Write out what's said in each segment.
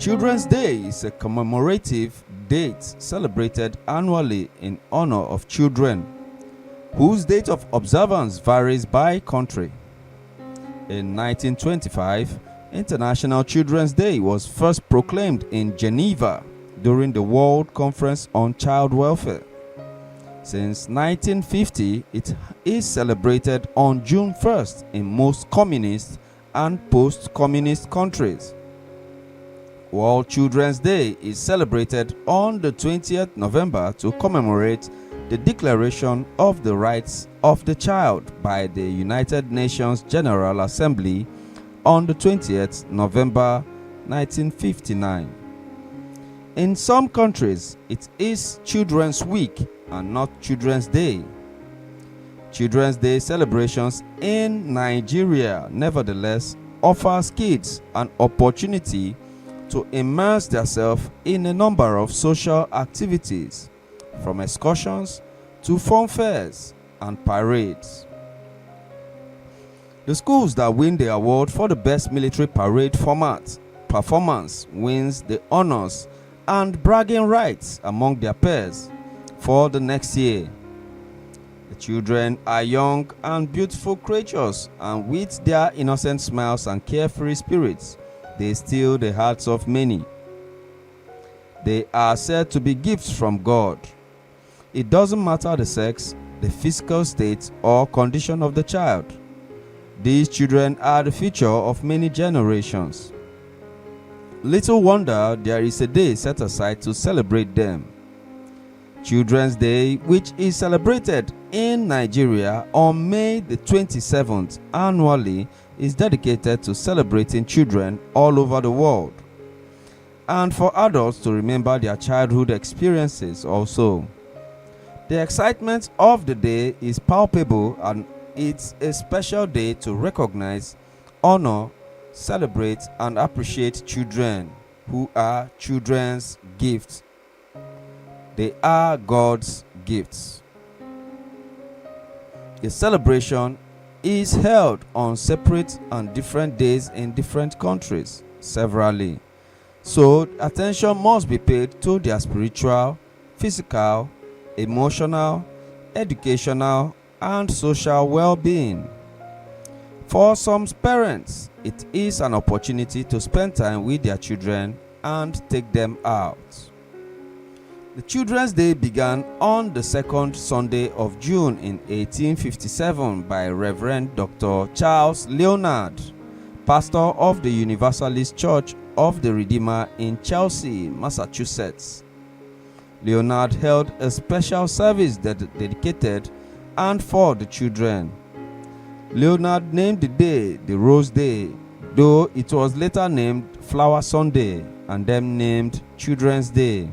Children's Day is a commemorative date celebrated annually in honor of children, whose date of observance varies by country. In 1925, International Children's Day was first proclaimed in Geneva during the World Conference on Child Welfare. Since 1950, it is celebrated on June 1st in most communist and post-communist countries. World Children's Day is celebrated on the 20th November to commemorate the Declaration of the Rights of the Child by the United Nations General Assembly on the 20th November 1959. In some countries, it is Children's Week and not Children's Day. Children's Day celebrations in Nigeria, nevertheless, offers kids an opportunity to immerse themselves in a number of social activities, from excursions to fun fairs and parades. The schools that win the award for the best military parade performance wins the honors and bragging rights among their peers for the next year. The children are young and beautiful creatures, and with their innocent smiles and carefree spirits, they steal the hearts of many. They are said to be gifts from God. It doesn't matter the sex, the physical state, or condition of the child. These children are the future of many generations. Little wonder there is a day set aside to celebrate them. Children's Day, which is celebrated in Nigeria on May the 27th annually, is dedicated to celebrating children all over the world, and for adults to remember their childhood experiences also. The excitement of the day is palpable, and it's a special day to recognize, honor, celebrate, and appreciate children who are children's gifts. They are God's gifts. The celebration is held on separate and different days in different countries, severally. So attention must be paid to their spiritual, physical, emotional, educational, and social well-being. For some parents, it is an opportunity to spend time with their children and take them out. The Children's Day began on the second Sunday of June in 1857 by Reverend Dr. Charles Leonard, pastor of the Universalist Church of the Redeemer in Chelsea, Massachusetts. Leonard held a special service dedicated and for the children. Leonard named the day the Rose Day, though it was later named Flower Sunday and then named Children's Day.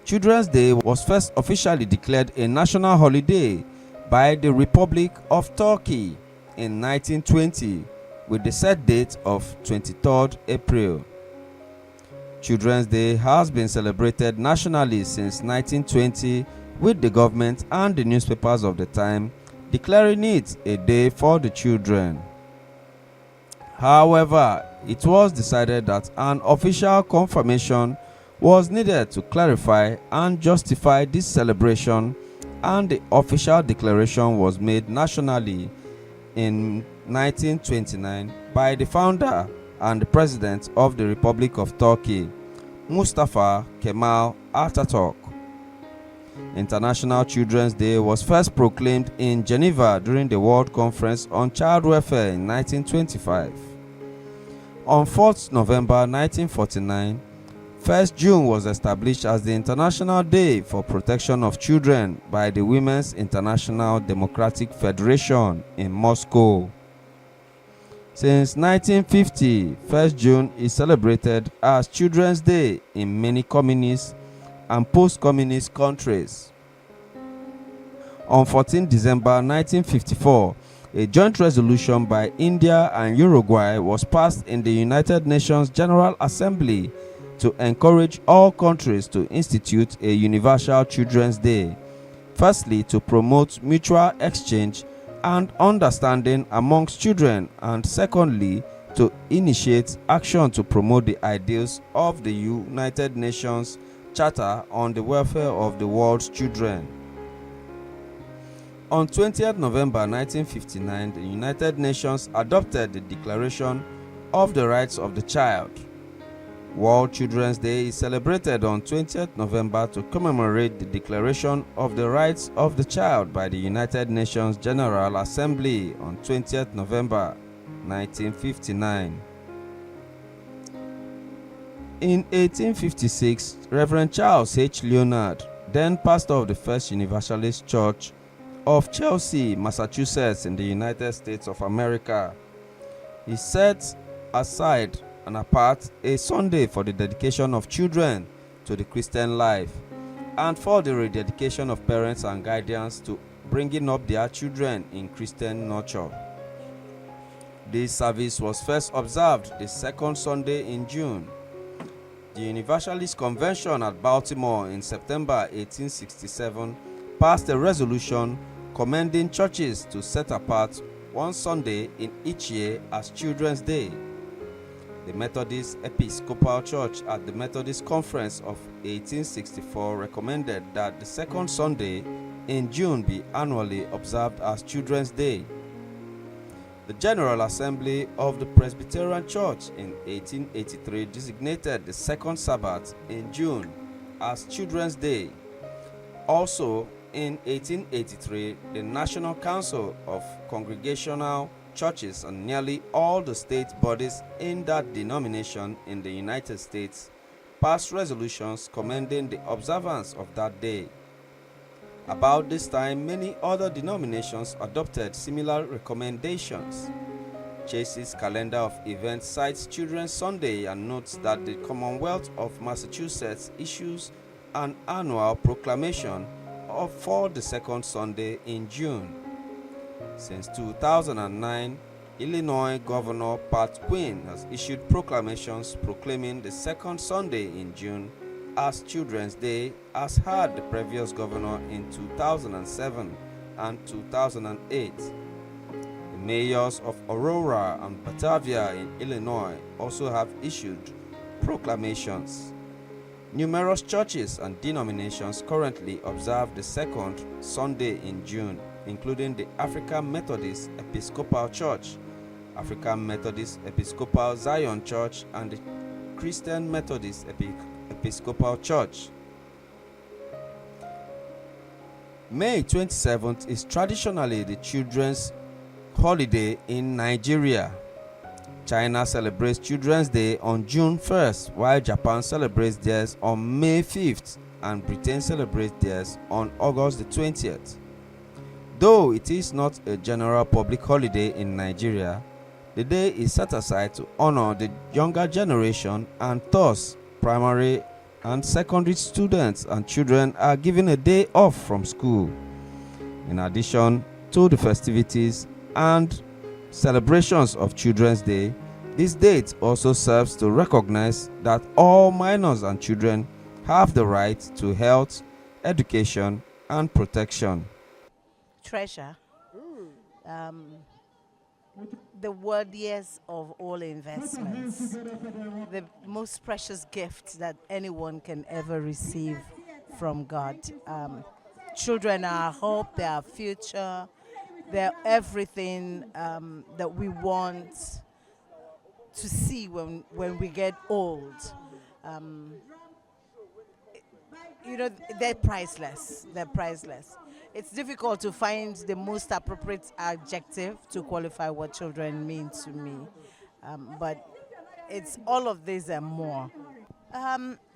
Children's Day was first officially declared a national holiday by the Republic of Turkey in 1920 with the set date of 23rd April. Children's Day has been celebrated nationally since 1920, with the government and the newspapers of the time declaring it a day for the children. However, it was decided that an official confirmation was needed to clarify and justify this celebration, and the official declaration was made nationally in 1929 by the founder and the president of the Republic of Turkey, Mustafa Kemal Atatürk. International Children's Day was first proclaimed in Geneva during the World Conference on Child Welfare in 1925. On 4th November 1949, 1st June was established as the International Day for Protection of Children by the Women's International Democratic Federation in Moscow. Since 1950, 1st June is celebrated as Children's Day in many communist and post-communist countries. On 14 December 1954, a joint resolution by India and Uruguay was passed in the United Nations General Assembly to encourage all countries to institute a universal Children's Day, firstly to promote mutual exchange and understanding amongst children, and secondly to initiate action to promote the ideals of the United Nations Charter on the Welfare of the World's Children. On 20th November 1959, the United Nations adopted the Declaration of the Rights of the Child. World Children's Day is celebrated on 20th November to commemorate the Declaration of the Rights of the Child by the United Nations General Assembly on 20th November 1959. In 1856, Reverend Charles H. Leonard, then pastor of the First Universalist Church of Chelsea, Massachusetts in the United States of America, he set aside and apart a Sunday for the dedication of children to the Christian life and for the rededication of parents and guardians to bringing up their children in Christian nurture. This service was first observed the second Sunday in June. The Universalist Convention at Baltimore in September 1867 passed a resolution commending churches to set apart one Sunday in each year as Children's Day. The Methodist Episcopal Church at the Methodist Conference of 1864 recommended that the second Sunday in June be annually observed as Children's Day. The General Assembly of the Presbyterian Church in 1883 designated the second Sabbath in June as Children's Day. Also, in 1883, the National Council of Congregational Churches and nearly all the state bodies in that denomination in the United States passed resolutions commending the observance of that day. About this time, many other denominations adopted similar recommendations. Chase's calendar of events cites Children's Sunday and notes that the Commonwealth of Massachusetts issues an annual proclamation for the second Sunday in June. Since 2009, Illinois Governor Pat Quinn has issued proclamations proclaiming the second Sunday in June as Children's Day, as had the previous governor in 2007 and 2008. The mayors of Aurora and Batavia in Illinois also have issued proclamations. Numerous churches and denominations currently observe the second Sunday in June, including the African Methodist Episcopal Church, African Methodist Episcopal Zion Church, and the Christian Methodist Episcopal Church. May 27th is traditionally the children's holiday in Nigeria. China celebrates Children's Day on June 1st, while Japan celebrates theirs on May 5th, and Britain celebrates theirs on August the 20th. Though it is not a general public holiday in Nigeria, the day is set aside to honor the younger generation, and thus primary and secondary students and children are given a day off from school. In addition to the festivities and celebrations of Children's Day, this date also serves to recognize that all minors and children have the right to health, education, and protection. Treasure, the worthiest of all investments, the most precious gift that anyone can ever receive from God. Children are our hope, they are our future, they're everything that we want to see when we get old. They're priceless. They're priceless. It's difficult to find the most appropriate adjective to qualify what children mean to me. But it's all of this and more.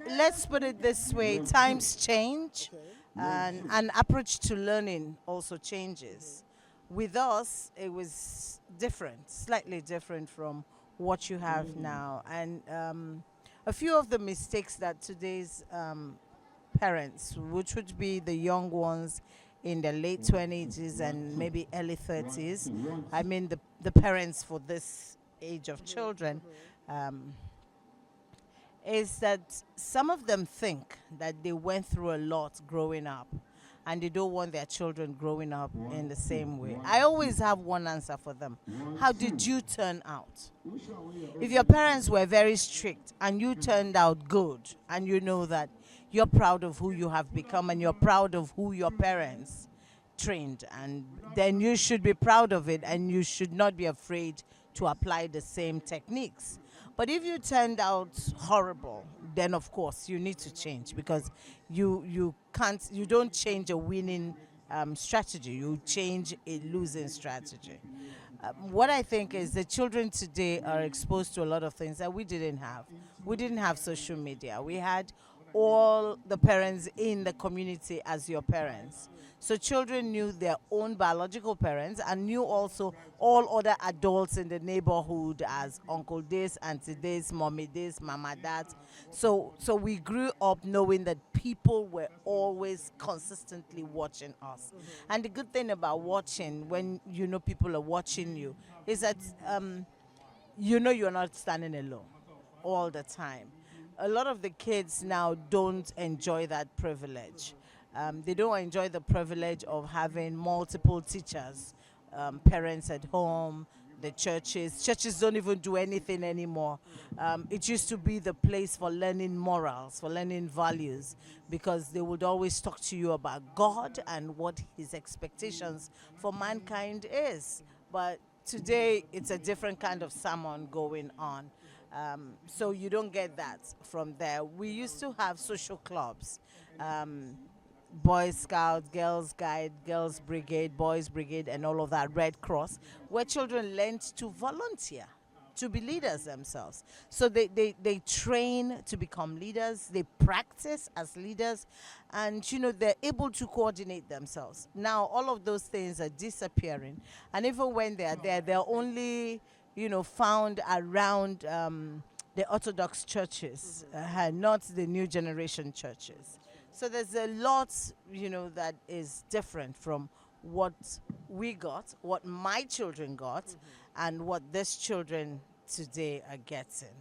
Let's put it this way, times change and approach to learning also changes. With us, it was different, slightly different from what you have now. And a few of the mistakes that today's parents, which would be the young ones in their late 20s and maybe early 30s, I mean the parents for this age of children, is that some of them think that they went through a lot growing up and they don't want their children growing up in the same way. I always have one answer for them. How did you turn out? If your parents were very strict and you turned out good, and you know that you're proud of who you have become and you're proud of who your parents trained, and then you should be proud of it and you should not be afraid to apply the same techniques. But if you turned out horrible, then of course you need to change, because you don't change a winning strategy, you change a losing strategy. What I think is the children today are exposed to a lot of things that we didn't have. We didn't have social media. We had all the parents in the community as your parents. So children knew their own biological parents and knew also all other adults in the neighborhood as uncle this, auntie this, mommy this, mama that. So we grew up knowing that people were always consistently watching us. And the good thing about watching, when you know people are watching you, is that you know you're not standing alone all the time. A lot of the kids now don't enjoy that privilege. They don't enjoy the privilege of having multiple teachers, parents at home, the churches. Churches don't even do anything anymore. It used to be the place for learning morals, for learning values, because they would always talk to you about God and what his expectations for mankind is. But today, it's a different kind of sermon going on. So you don't get that from there. We used to have social clubs. Boy Scouts, Girls Guide, Girls Brigade, Boys Brigade, and all of that, Red Cross, where children learned to volunteer, to be leaders themselves. So they train to become leaders, they practice as leaders, and you know, they're able to coordinate themselves. Now, all of those things are disappearing, and even when they're there, they're only, you know, found around the Orthodox churches, not the new generation churches. So there's a lot, you know, that is different from what we got, what my children got, and what these children today are getting.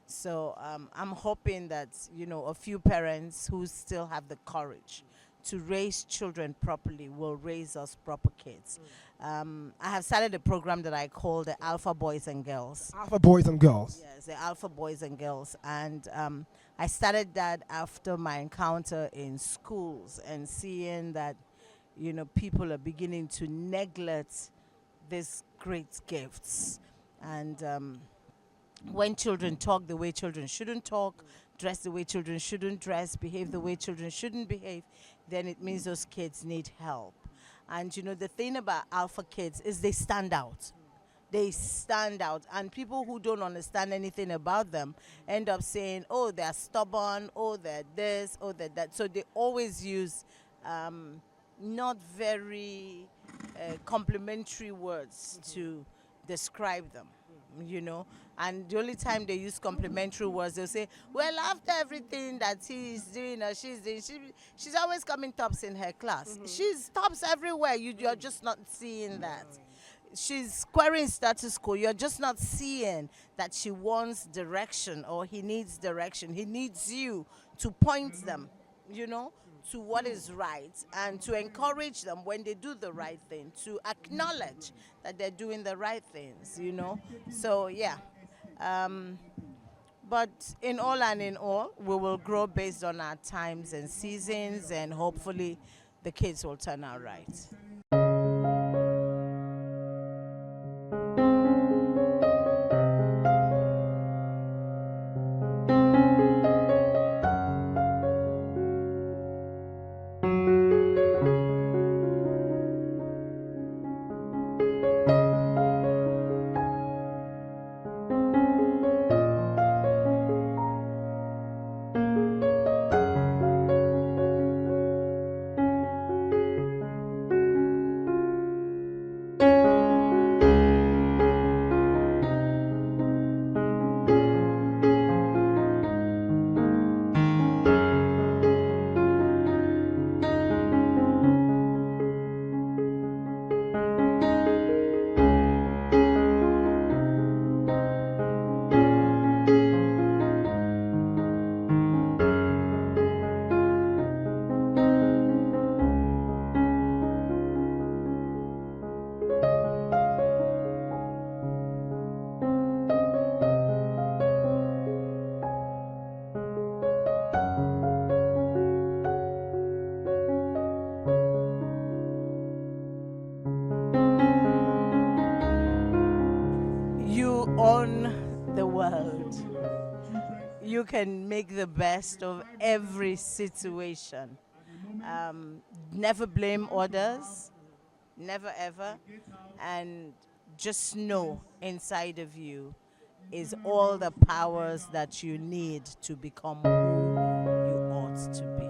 So I'm hoping that, you know, a few parents who still have the courage to raise children properly will raise us proper kids. I have started a program that I call the Alpha Boys and Girls. Alpha Boys and Girls. Yes, the Alpha Boys and Girls. And I started that after my encounter in schools and seeing that, you know, people are beginning to neglect these great gifts. And when children talk the way children shouldn't talk, dress the way children shouldn't dress, behave the way children shouldn't behave, then it means those kids need help. And you know, the thing about Alpha kids is they stand out. They stand out, and people who don't understand anything about them end up saying, oh, they're stubborn, oh, they're this, oh, they're that. So they always use not very complimentary words to describe them, you know. And the only time they use complimentary words, they'll say, well, after everything that he's doing or she's doing, she's always coming tops in her class. She's tops everywhere. You're just not seeing that. She's squaring status quo. You're just not seeing that she wants direction, or he needs direction. He needs you to point them, you know, to what is right, and to encourage them when they do the right thing, to acknowledge that they're doing the right things, you know. So, yeah. But in all, we will grow based on our times and seasons, and hopefully the kids will turn out right. world, you can make the best of every situation. Never blame others, never ever, and just know inside of you is all the powers that you need to become who you ought to be.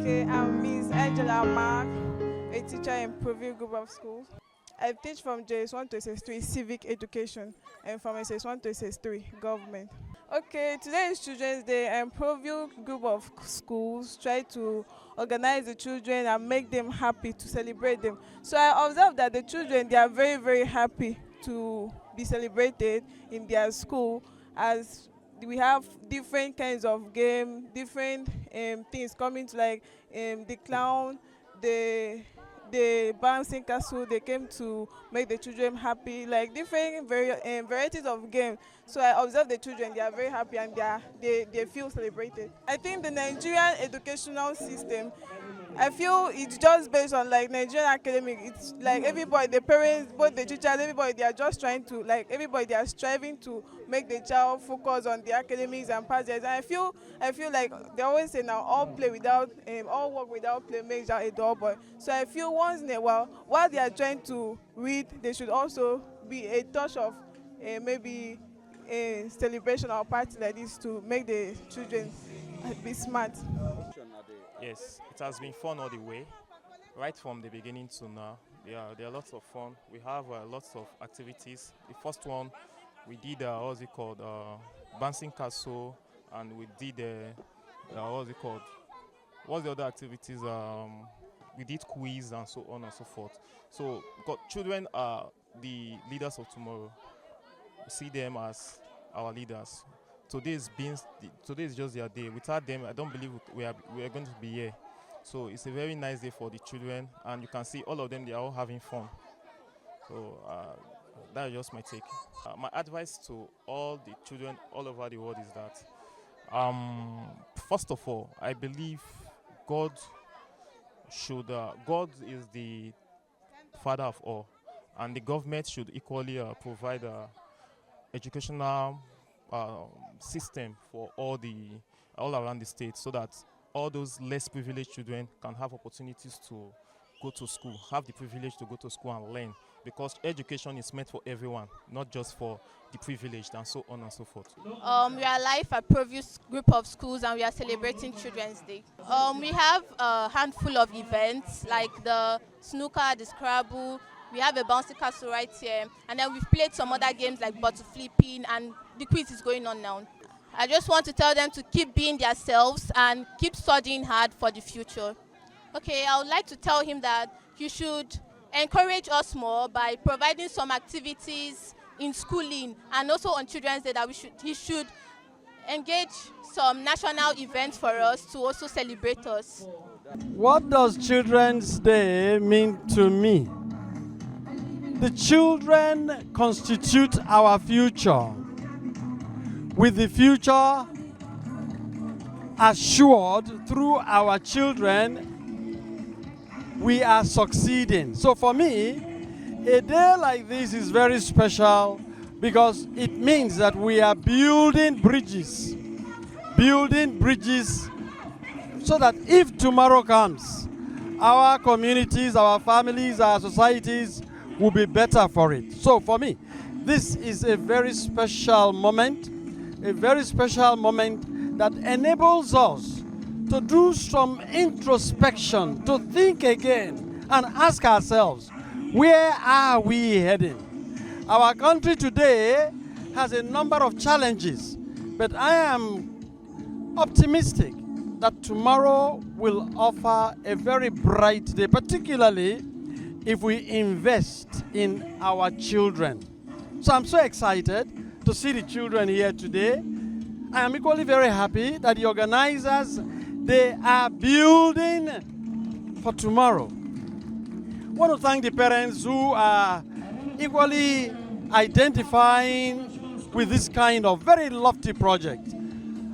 Okay, I'm Ms. Angela Mark, a teacher in Proville Group of Schools. I teach from JS1 to SS3 Civic Education and from SS1 to SS3 Government. Okay, today is Children's Day and Proville Group of Schools try to organize the children and make them happy to celebrate them. So I observed that the children, they are very, very happy to be celebrated in their school, as we have different kinds of game, different things coming to, like the clown, the bouncing castle. They came to make the children happy, like different varieties of games. So I observe the children, they are very happy and they feel celebrated. I think the Nigerian educational system, I feel it's just based on like Nigerian academic. It's like everybody, the parents, both the teachers, everybody, they are just trying to, like everybody, they are striving to make the child focus on the academics and pass it. And I feel like they always say now, all work without play makes a dull boy. So I feel once in a while they are trying to read, there should also be a touch of maybe a celebration or party like this to make the children be smart. Yes, it has been fun all the way, right from the beginning to now. There are lots of fun. We have lots of activities. The first one, we did what's it called, bouncing castle, and we did what's it called? What's the other activities? We did quiz and so on and so forth. So, because children are the leaders of tomorrow. We see them as our leaders. Today is just their day. Without them, I don't believe we are going to be here. So it's a very nice day for the children, and you can see all of them, they are all having fun. So that's just my take. My advice to all the children all over the world is that, first of all, I believe God is the father of all, and the government should equally provide educational system for all around the state, so that all those less privileged children can have opportunities to go to school, have the privilege to go to school and learn, because education is meant for everyone, not just for the privileged, and so on and so forth. We are live at Proville Group of Schools and we are celebrating Children's Day. We have a handful of events like the snooker, the Scrabble. We have a bouncy castle right here, and then we've played some other games like bottle flipping, and the quiz is going on now. I just want to tell them to keep being themselves and keep studying hard for the future. Okay, I would like to tell him that he should encourage us more by providing some activities in schooling, and also on Children's Day that he should engage some national events for us to also celebrate us. What does Children's Day mean to me? The children constitute our future. With the future assured through our children, we are succeeding. So for me, a day like this is very special because it means that we are building bridges so that if tomorrow comes, our communities, our families, our societies will be better for it. So for me, this is a very special moment that enables us to do some introspection, to think again and ask ourselves, where are we heading? Our country today has a number of challenges, but I am optimistic that tomorrow will offer a very bright day, particularly if we invest in our children. So I'm so excited to see the children here today. I am equally very happy that the organizers, they are building for tomorrow. I want to thank the parents who are equally identifying with this kind of very lofty project.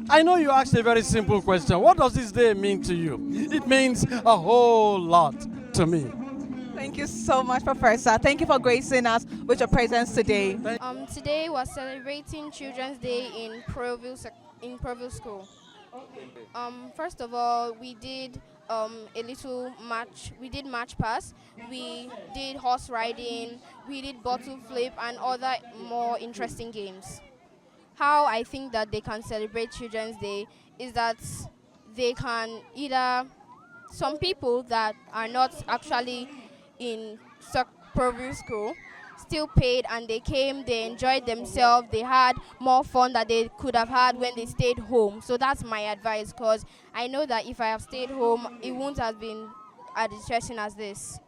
I know you asked a very simple question. What does this day mean to you? It means a whole lot to me. Thank you so much, Professor. Thank you for gracing us with your presence today. Today was celebrating Children's Day in Proville School. First of all, we did a little match. We did match pass. We did horse riding. We did bottle flip and other more interesting games. How I think that they can celebrate Children's Day is that they can either, some people that are not actually in Proville School still paid and they came, they enjoyed themselves, they had more fun that they could have had when they stayed home. So that's my advice, because I know that if I have stayed home, it wouldn't have been as distressing as this.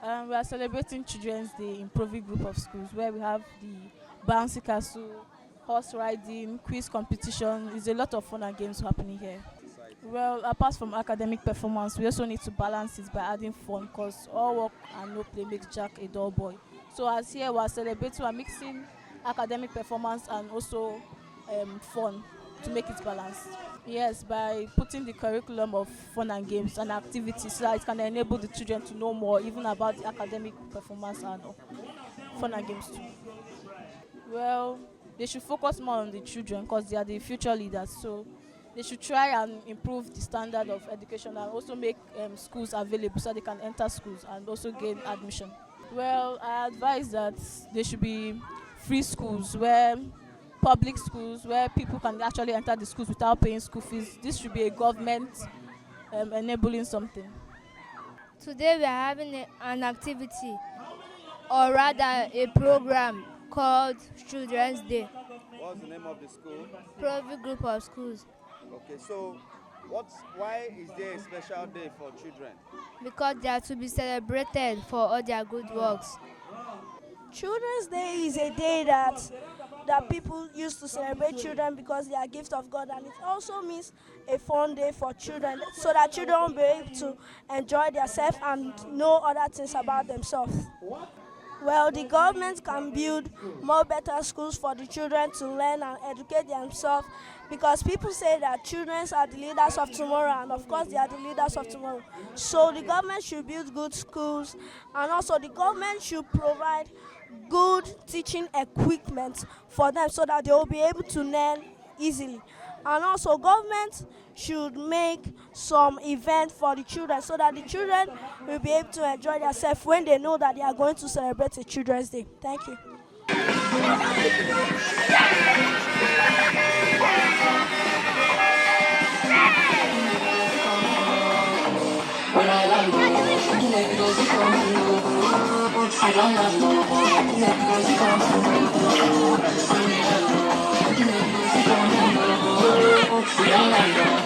We are celebrating Children's Day in Proville Group of Schools, where we have the bouncy castle, horse riding, quiz competition. There's a lot of fun and games happening here. Well, apart from academic performance, we also need to balance it by adding fun, because all work and no play makes Jack a dull boy. So as here we are celebrating, we are mixing academic performance and also fun to make it balanced. Yes, by putting the curriculum of fun and games and activities so that it can enable the children to know more even about the academic performance and fun and games too. Well, they should focus more on the children because they are the future leaders. So they should try and improve the standard of education and also make schools available so they can enter schools and also gain admission. Well, I advise that there should be free schools, public schools, where people can actually enter the schools without paying school fees. This should be a government enabling something. Today we are having an activity, or rather a program called Children's Day. What's the name of the school? Proville Group of Schools. Okay, so why is there a special day for children? Because they are to be celebrated for all their good works. Children's Day is a day that people used to celebrate children because they are gifts of God, and it also means a fun day for children so that children will be able to enjoy themselves and know other things about themselves. Well, the government can build more better schools for the children to learn and educate themselves, because people say that children are the leaders of tomorrow, and of course they are the leaders of tomorrow. So the government should build good schools, and also the government should provide good teaching equipment for them so that they will be able to learn easily. And also government should make some event for the children so that the children will be able to enjoy themselves when they know that they are going to celebrate a Children's Day. Thank you. I don't know.